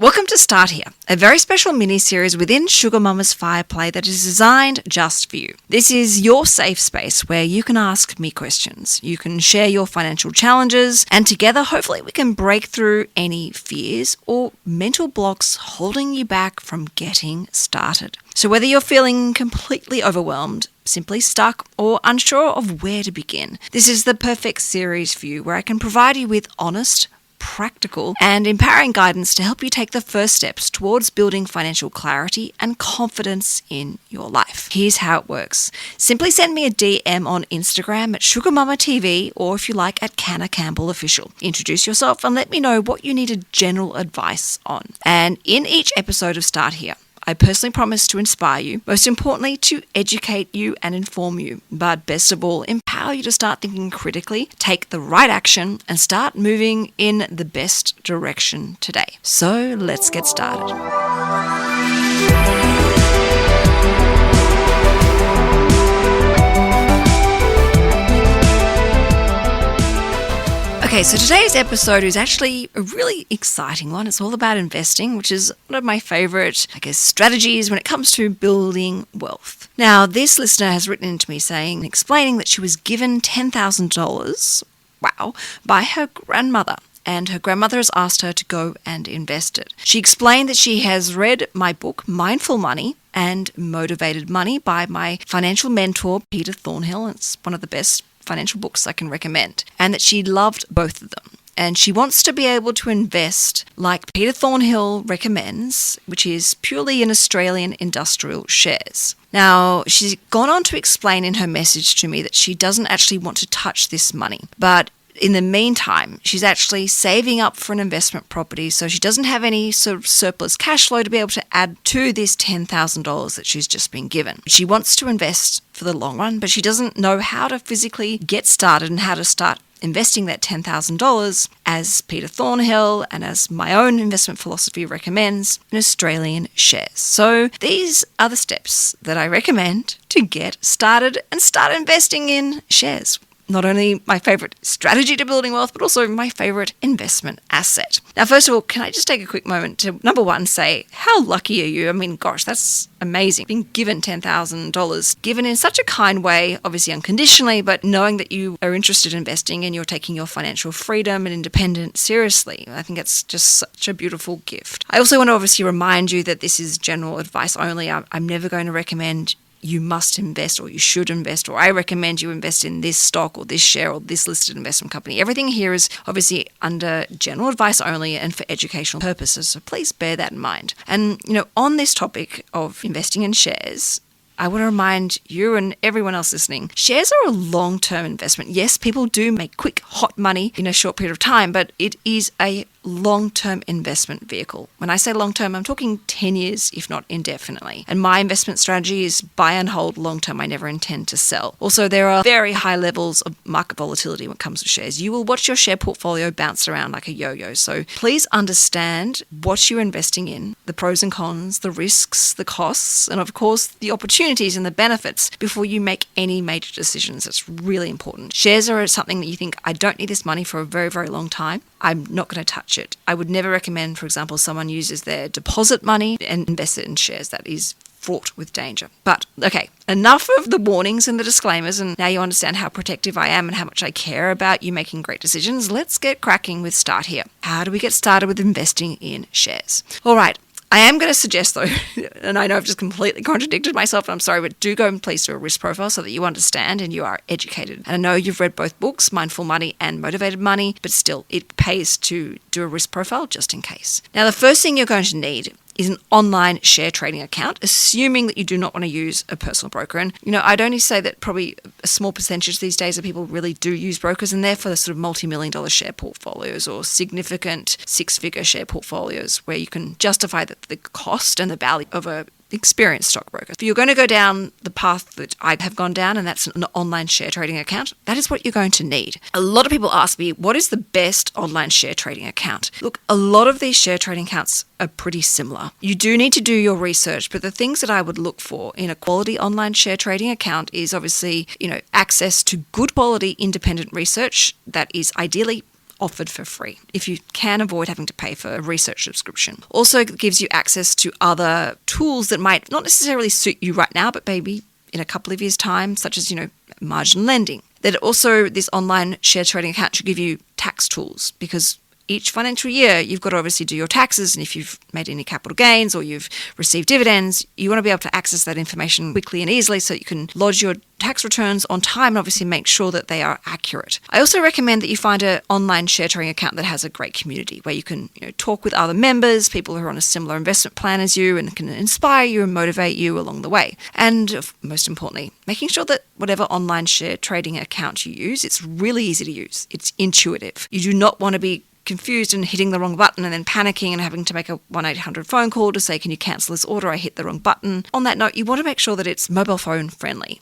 Welcome to Start Here, a very special mini-series within SugarMamma's Fireplay that is designed just for you. This is your safe space where you can ask me questions, you can share your financial challenges, and together hopefully we can break through any fears or mental blocks holding you back from getting started. So whether you're feeling completely overwhelmed, simply stuck, or unsure of where to begin, this is the perfect series for you where I can provide you with honest, practical and empowering guidance to help you take the first steps towards building financial clarity and confidence in your life. Here's how it works. Simply send me a DM on Instagram at SugarMammaTV or if you like at Canna Campbell Official. Introduce yourself and let me know what you needed general advice on. And in each episode of Start Here, I personally promise to inspire you, most importantly to educate you and inform you, but best of all, empower you to start thinking critically, take the right action, and start moving in the best direction today. So let's get started. Okay, so today's episode is actually a really exciting one. It's all about investing, which is one of my favorite, strategies when it comes to building wealth. Now, this listener has written into me explaining that she was given $10,000, by her grandmother. And her grandmother has asked her to go and invest it. She explained that she has read my book, Mindful Money and Motivated Money by my financial mentor, Peter Thornhill. It's one of the best financial books I can recommend, and that she loved both of them. And she wants to be able to invest like Peter Thornhill recommends, which is purely in Australian industrial shares. Now, she's gone on to explain in her message to me that she doesn't actually want to touch this money, but in the meantime, she's actually saving up for an investment property, so she doesn't have any sort of surplus cash flow to be able to add to this $10,000 that she's just been given. She wants to invest for the long run, but she doesn't know how to physically get started and how to start investing that $10,000 as Peter Thornhill and as my own investment philosophy recommends in Australian shares. So these are the steps that I recommend to get started and start investing in shares. Not only my favorite strategy to building wealth, but also my favorite investment asset. Now, first of all, can I just take a quick moment to, number one, say, how lucky are you? I mean, gosh, that's amazing. Being given $10,000, given in such a kind way, obviously unconditionally, but knowing that you are interested in investing and you're taking your financial freedom and independence seriously. I think it's just such a beautiful gift. I also want to obviously remind you that this is general advice only. I'm never going to recommend you must invest or you should invest, or I recommend you invest in this stock or this share or this listed investment company. Everything here is obviously under general advice only and for educational purposes, so please bear that in mind. And, on this topic of investing in shares, I want to remind you and everyone else listening, shares are a long-term investment. Yes, people do make quick, hot money in a short period of time, but it is a long-term investment vehicle. When I say long-term, I'm talking 10 years, if not indefinitely. And my investment strategy is buy and hold long-term. I never intend to sell. Also, there are very high levels of market volatility when it comes to shares. You will watch your share portfolio bounce around like a yo-yo. So please understand what you're investing in, the pros and cons, the risks, the costs, and of course, the opportunities and the benefits before you make any major decisions. It's really important. Shares are something that you think, I don't need this money for a very, very long time. I'm not going to touch it. I would never recommend, for example, someone uses their deposit money and invests it in shares. That is fraught with danger. But okay, enough of the warnings and the disclaimers, and now you understand how protective I am and how much I care about you making great decisions. Let's get cracking with Start Here. How do we get started with investing in shares? All right. I am going to suggest, though, and I know I've just completely contradicted myself, and I'm sorry, but do go and please do a risk profile so that you understand and you are educated. And I know you've read both books, Mindful Money and Motivated Money, but still, it pays to do a risk profile just in case. Now, the first thing you're going to need is an online share trading account, assuming that you do not want to use a personal broker. And, I'd only say that probably a small percentage these days of people really do use brokers, and they're for the sort of multi-million-dollar share portfolios or significant six-figure share portfolios where you can justify the cost and the value of a experienced stockbroker. If you're going to go down the path that I have gone down, and that's an online share trading account, that is what you're going to need. A lot of people ask me, what is the best online share trading account? Look, a lot of these share trading accounts are pretty similar. You do need to do your research, but the things that I would look for in a quality online share trading account is obviously, access to good quality independent research that is ideally offered for free if you can avoid having to pay for a research subscription. Also, it gives you access to other tools that might not necessarily suit you right now, but maybe in a couple of years' time, such as, margin lending. That also, this online share trading account should give you tax tools, because each financial year, you've got to obviously do your taxes, and if you've made any capital gains or you've received dividends, you want to be able to access that information quickly and easily so you can lodge your tax returns on time and obviously make sure that they are accurate. I also recommend that you find an online share trading account that has a great community where you can talk with other members, people who are on a similar investment plan as you, and can inspire you and motivate you along the way. And most importantly, making sure that whatever online share trading account you use, it's really easy to use. It's intuitive. You do not want to be confused and hitting the wrong button and then panicking and having to make a 1-800 phone call to say, can you cancel this order? I hit the wrong button. On that note, you want to make sure that it's mobile phone friendly.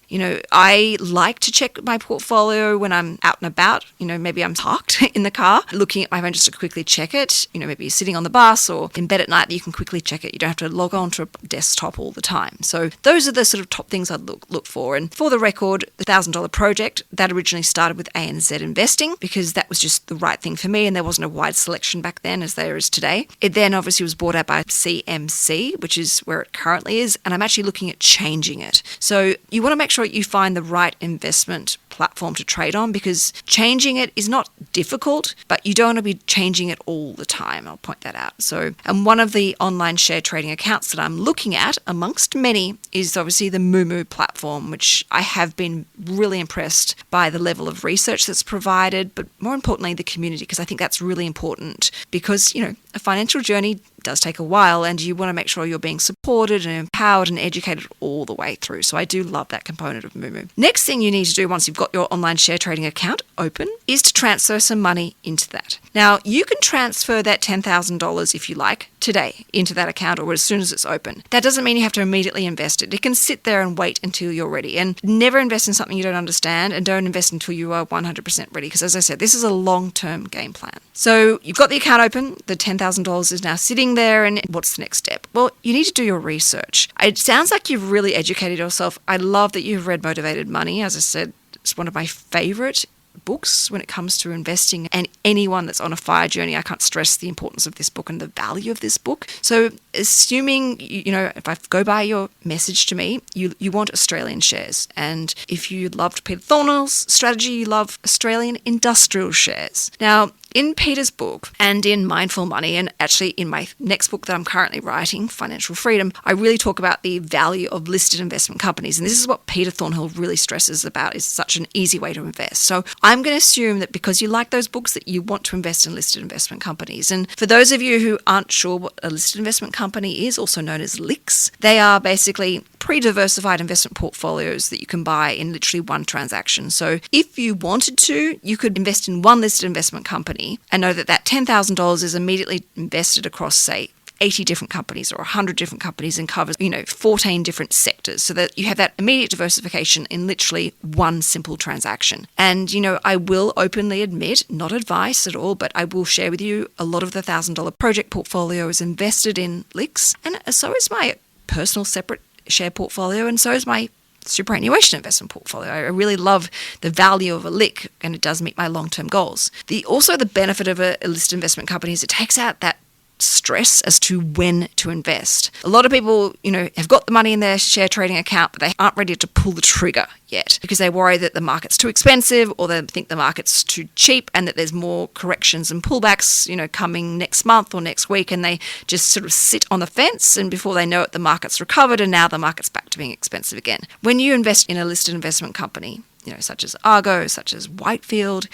I like to check my portfolio when I'm out and about. Maybe I'm parked in the car, looking at my phone just to quickly check it. Maybe you're sitting on the bus or in bed at night, you can quickly check it. You don't have to log on to a desktop all the time. So those are the sort of top things I'd look for. And for the record, the $1,000 project, that originally started with ANZ Investing because that was just the right thing for me, and there wasn't a wide selection back then as there is today. It then obviously was bought out by CMC, which is where it currently is, and I'm actually looking at changing it. So you want to make sure you find the right investment platform to trade on, because changing it is not difficult, but you don't want to be changing it all the time. I'll point that out. So, and one of the online share trading accounts that I'm looking at, amongst many, is obviously the Moomoo platform, which I have been really impressed by the level of research that's provided, but more importantly, the community, because I think that's really important, because, a financial journey does take a while, and you want to make sure you're being supported and empowered and educated all the way through. So I do love that component of Moomoo. Next thing you need to do once you've got your online share trading account open is to transfer some money into that. Now, you can transfer that $10,000 if you like today into that account or as soon as it's open. That doesn't mean you have to immediately invest it. It can sit there and wait until you're ready, and never invest in something you don't understand, and don't invest until you are 100% ready, because as I said, this is a long-term game plan. So you've got the account open, the $10,000 is now sitting there, and what's the next step? Well, you need to do your research. It sounds like you've really educated yourself. I love that you've read Motivated Money. As I said, it's one of my favorite books when it comes to investing, and anyone that's on a fire journey, I can't stress the importance of this book and the value of this book. So assuming, if I go by your message to me, you want Australian shares, and if you loved Peter Thornhill's strategy, you love Australian industrial shares. Now, in Peter's book and in Mindful Money, and actually in my next book that I'm currently writing, Financial Freedom, I really talk about the value of listed investment companies. And this is what Peter Thornhill really stresses about, is such an easy way to invest. So I'm going to assume that because you like those books, that you want to invest in listed investment companies. And for those of you who aren't sure what a listed investment company is, also known as LICs, they are basically pre-diversified investment portfolios that you can buy in literally one transaction. So if you wanted to, you could invest in one listed investment company and know that that $10,000 is immediately invested across, say, 80 different companies or 100 different companies, and covers, 14 different sectors, so that you have that immediate diversification in literally one simple transaction. And, I will openly admit, not advice at all, but I will share with you a lot of the $1,000 project portfolio is invested in LICs, and so is my personal separate share portfolio, and so is my superannuation investment portfolio. I really love the value of a LIC, and it does meet my long-term goals. Also the benefit of a listed investment company is it takes out that stress as to when to invest. A lot of people, have got the money in their share trading account, but they aren't ready to pull the trigger yet because they worry that the market's too expensive, or they think the market's too cheap and that there's more corrections and pullbacks, coming next month or next week, and they just sort of sit on the fence, and before they know it, the market's recovered and now the market's back to being expensive again. When you invest in a listed investment company, such as Argo, such as Whitefield,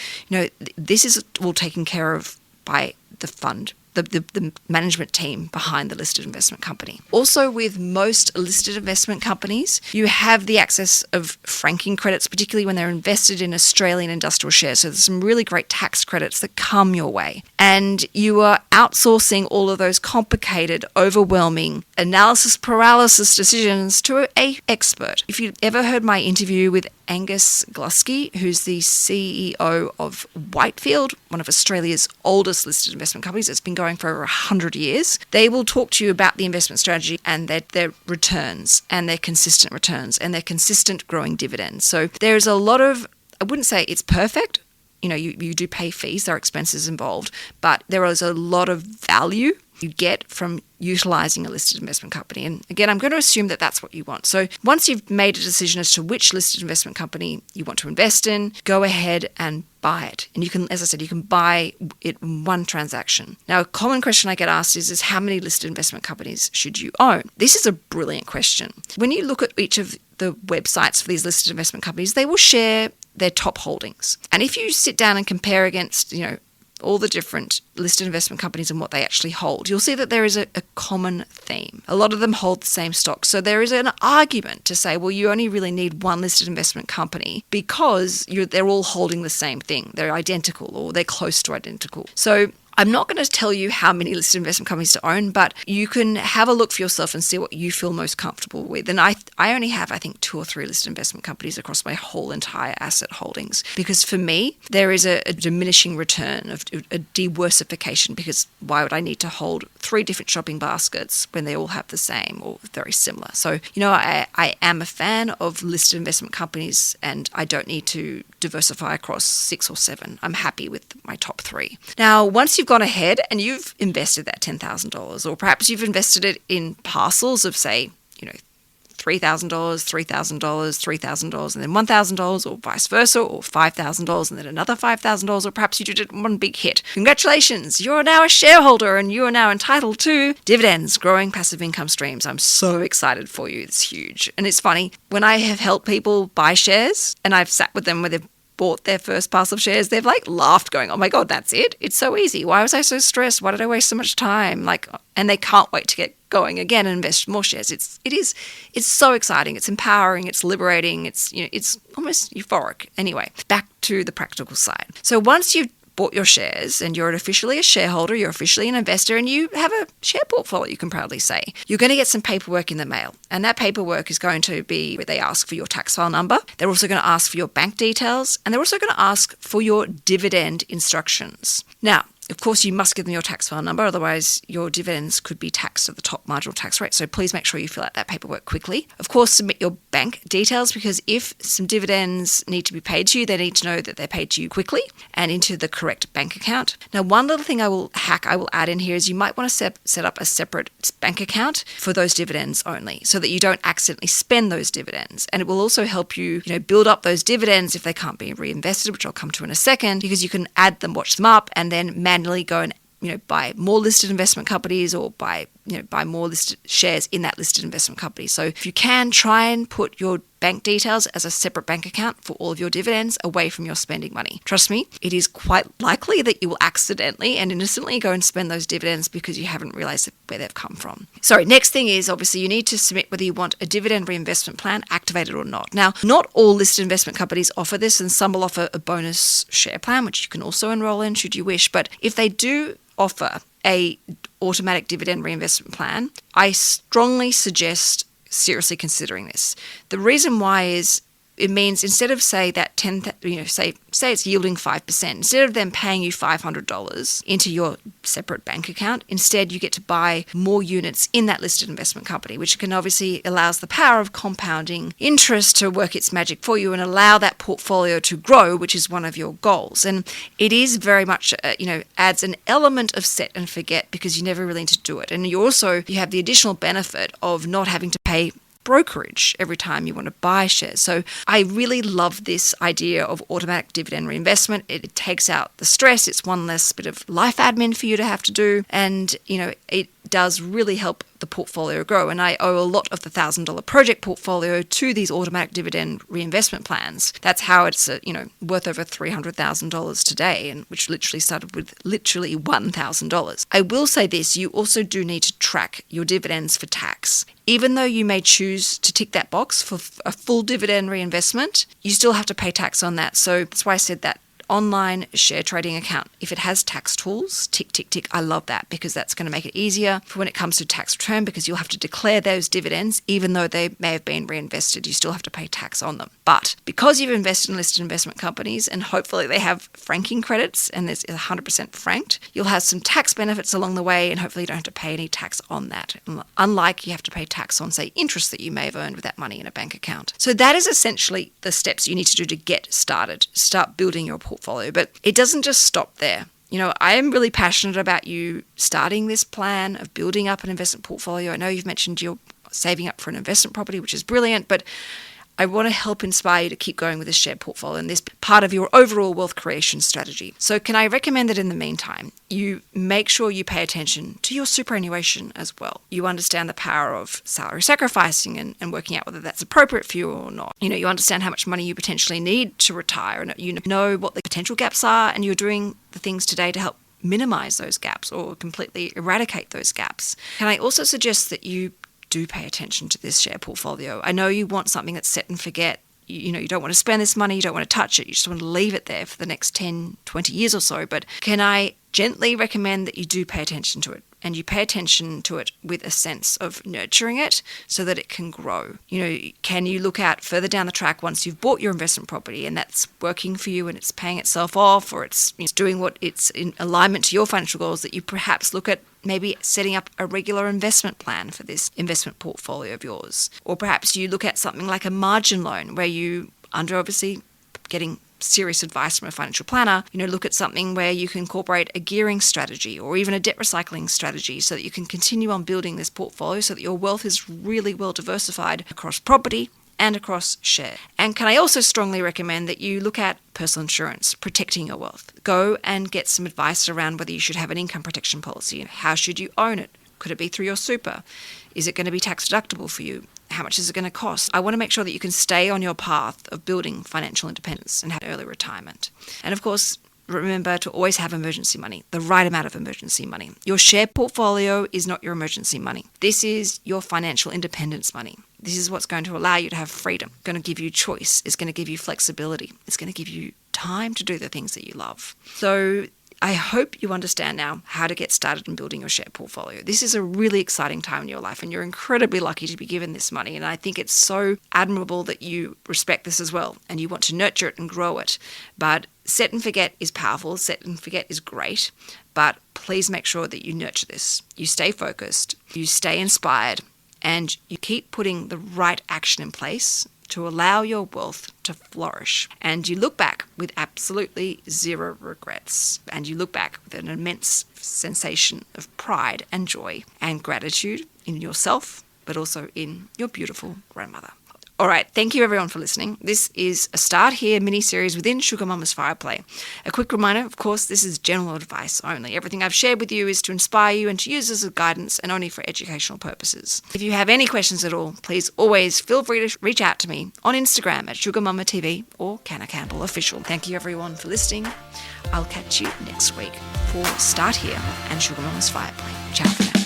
this is all taken care of by the fund, the management team behind the listed investment company. Also, with most listed investment companies, you have the access of franking credits, particularly when they're invested in Australian industrial shares. So there's some really great tax credits that come your way. And you are outsourcing all of those complicated, overwhelming analysis paralysis decisions to an expert. If you've ever heard my interview with Angus Glusky, who's the CEO of Whitefield, one of Australia's oldest listed investment companies. It's been going for over 100 years. They will talk to you about the investment strategy and their returns, and their consistent returns, and their consistent growing dividends. So there's a lot of, I wouldn't say it's perfect, you do pay fees, there are expenses involved, but there is a lot of value you get from utilizing a listed investment company. And again, I'm going to assume that that's what you want. So once you've made a decision as to which listed investment company you want to invest in, go ahead and buy it. And you can, as I said, you can buy it in one transaction. Now, a common question I get asked is how many listed investment companies should you own? This is a brilliant question. When you look at each of the websites for these listed investment companies, they will share their top holdings. And if you sit down and compare against, all the different listed investment companies and what they actually hold, you'll see that there is a common theme. A lot of them hold the same stock. So there is an argument to say, well, you only really need one listed investment company because they're all holding the same thing. They're identical or they're close to identical. So I'm not going to tell you how many listed investment companies to own, but you can have a look for yourself and see what you feel most comfortable with. And I only have, I think, 2 or 3 listed investment companies across my whole entire asset holdings. Because for me, there is a diminishing return of a diversification, because why would I need to hold 3 different shopping baskets when they all have the same or very similar? So, I am a fan of listed investment companies, and I don't need to diversify across 6 or 7. I'm happy with my top 3. Now, once you've gone ahead and you've invested that $10,000, or perhaps you've invested it in parcels of, say, $3,000, $3,000, $3,000, and then $1,000, or vice versa, or $5,000 and then another $5,000, or perhaps you did it in one big hit. Congratulations, you're now a shareholder and you are now entitled to dividends, growing passive income streams. I'm so excited for you. It's huge. And it's funny, when I have helped people buy shares and I've sat with them where they've bought their first parcel of shares, they've laughed going, oh my God, that's it? It's so easy. Why was I so stressed? Why did I waste so much time? And they can't wait to get going again and invest more shares. It's so exciting. It's empowering. It's liberating. It's almost euphoric. Anyway, back to the practical side. So once you've bought your shares and you're officially a shareholder, you're officially an investor, and you have a share portfolio, you can proudly say, you're going to get some paperwork in the mail. And that paperwork is going to be where they ask for your tax file number. They're also going to ask for your bank details, and they're also going to ask for your dividend instructions. Now, of course, you must give them your tax file number, otherwise your dividends could be taxed at the top marginal tax rate. So please make sure you fill out that paperwork quickly. Of course, submit your bank details, because if some dividends need to be paid to you, they need to know that they're paid to you quickly and into the correct bank account. Now, one little thing I will add in here is you might want to set up a separate bank account for those dividends only, so that you don't accidentally spend those dividends. And it will also help you, build up those dividends if they can't be reinvested, which I'll come to in a second, because you can add them, watch them up, and then manually go and buy more listed investment companies, or buy more listed shares in that listed investment company. So if you can, try and put your bank details as a separate bank account for all of your dividends away from your spending money. Trust me, it is quite likely that you will accidentally and innocently go and spend those dividends because you haven't realized where they've come from. So next thing is, obviously, you need to submit whether you want a dividend reinvestment plan activated or not. Now, not all listed investment companies offer this, and some will offer a bonus share plan, which you can also enroll in should you wish. But if they do offer a automatic dividend reinvestment plan, I strongly suggest seriously considering this. The reason why is it means instead of say it's yielding 5%, instead of them paying you $500 into your separate bank account, instead you get to buy more units in that listed investment company, which can obviously allows the power of compounding interest to work its magic for you and allow that portfolio to grow, which is one of your goals. And it is very much, adds an element of set and forget, because you never really need to do it. And you have the additional benefit of not having to pay brokerage every time you want to buy shares. So I really love this idea of automatic dividend reinvestment. It takes out the stress. It's one less bit of life admin for you to have to do. And, it does really help the portfolio grow. And I owe a lot of the $1,000 project portfolio to these automatic dividend reinvestment plans. That's how it's, worth over $300,000 today, and which literally started with literally $1,000. I will say this, you also do need to track your dividends for tax. Even though you may choose to tick that box for a full dividend reinvestment, you still have to pay tax on that. So that's why I said that online share trading account, if it has tax tools, tick, tick, tick, I love that, because that's going to make it easier for when it comes to tax return, because you'll have to declare those dividends. Even though they may have been reinvested, you still have to pay tax on them. But because you've invested in listed investment companies, and hopefully they have franking credits and it's 100% franked, you'll have some tax benefits along the way, and hopefully you don't have to pay any tax on that. Unlike you have to pay tax on, say, interest that you may have earned with that money in a bank account. So that is essentially the steps you need to do to get started. Start building your portfolio portfolio. But it doesn't just stop there. I am really passionate about you starting this plan of building up an investment portfolio. I know you've mentioned you're saving up for an investment property, which is brilliant, but I want to help inspire you to keep going with this shared portfolio and this part of your overall wealth creation strategy. So can I recommend that in the meantime, you make sure you pay attention to your superannuation as well. You understand the power of salary sacrificing and working out whether that's appropriate for you or not. You understand how much money you potentially need to retire, and you know what the potential gaps are, and you're doing the things today to help minimize those gaps or completely eradicate those gaps. Can I also suggest that you do pay attention to this share portfolio? I know you want something that's set and forget. You don't want to spend this money, you don't want to touch it, you just want to leave it there for the next 10, 20 years or so. But can I gently recommend that you do pay attention to it? And you pay attention to it with a sense of nurturing it so that it can grow. Can you look out further down the track once you've bought your investment property and that's working for you and it's paying itself off, or it's doing what it's in alignment to your financial goals, that you perhaps look at maybe setting up a regular investment plan for this investment portfolio of yours? Or perhaps you look at something like a margin loan where you, under obviously getting serious advice from a financial planner, look at something where you can incorporate a gearing strategy or even a debt recycling strategy so that you can continue on building this portfolio so that your wealth is really well diversified across property and across share. And can I also strongly recommend that you look at personal insurance, protecting your wealth. Go and get some advice around whether you should have an income protection policy. How should you own it? Could it be through your super? Is it going to be tax deductible for you? How much is it going to cost? I want to make sure that you can stay on your path of building financial independence and have early retirement. And of course, remember to always have emergency money, the right amount of emergency money. Your share portfolio is not your emergency money. This is your financial independence money. This is what's going to allow you to have freedom, going to give you choice, it's going to give you flexibility, it's going to give you time to do the things that you love. So I hope you understand now how to get started in building your share portfolio. This is a really exciting time in your life, and you're incredibly lucky to be given this money. And I think it's so admirable that you respect this as well, and you want to nurture it and grow it. But set and forget is powerful. Set and forget is great. But please make sure that you nurture this. You stay focused, you stay inspired, and you keep putting the right action in place to allow your wealth to flourish. And you look back with absolutely zero regrets. And you look back with an immense sensation of pride and joy and gratitude in yourself, but also in your beautiful grandmother. All right, thank you everyone for listening. This is a Start Here mini-series within SugarMamma's Fireplay. A quick reminder, of course, this is general advice only. Everything I've shared with you is to inspire you and to use as a guidance and only for educational purposes. If you have any questions at all, please always feel free to reach out to me on Instagram at SugarMammaTV or Canna Campbell Official. Thank you everyone for listening. I'll catch you next week for Start Here and SugarMamma's Fireplay. Ciao for now.